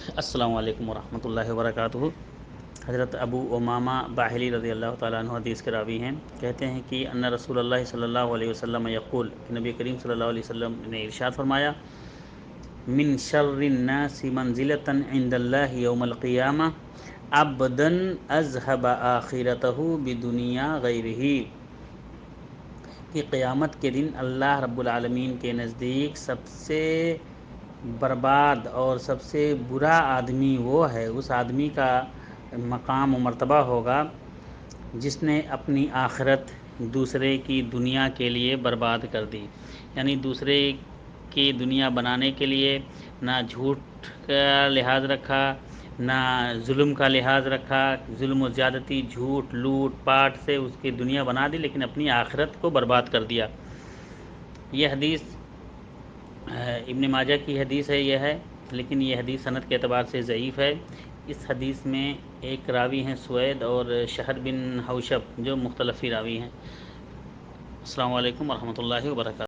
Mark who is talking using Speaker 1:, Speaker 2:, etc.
Speaker 1: السلام علیکم ورحمۃ اللہ وبرکاتہ۔ حضرت ابو امامہ باہلی رضی اللہ تعالیٰ عنہ حدیث کے راوی ہیں، کہتے ہیں کہ ان رسول اللہ صلی اللہ علیہ وسلم یقول، کہ نبی کریم صلی اللہ علیہ وسلم نے ارشاد فرمایا، من شر الناس منزلۃ عند اللہ یوم القیامہ عبدا اذهب آخرتہ بدنیا غیرہ، کہ قیامت کے دن اللہ رب العالمین کے نزدیک سب سے برباد اور سب سے برا آدمی وہ ہے، اس آدمی کا مقام و مرتبہ ہوگا جس نے اپنی آخرت دوسرے کی دنیا کے لیے برباد کر دی۔ یعنی دوسرے کی دنیا بنانے کے لیے نہ جھوٹ کا لحاظ رکھا، نہ ظلم کا لحاظ رکھا، ظلم و زیادتی، جھوٹ، لوٹ پاٹ سے اس کی دنیا بنا دی، لیکن اپنی آخرت کو برباد کر دیا۔ یہ حدیث ابن ماجہ کی حدیث ہے، یہ ہے، لیکن یہ حدیث سند کے اعتبار سے ضعیف ہے۔ اس حدیث میں ایک راوی ہیں سوید اور شہر بن حوشب، جو مختلفی راوی ہیں۔ السلام علیکم ورحمۃ اللہ وبرکاتہ۔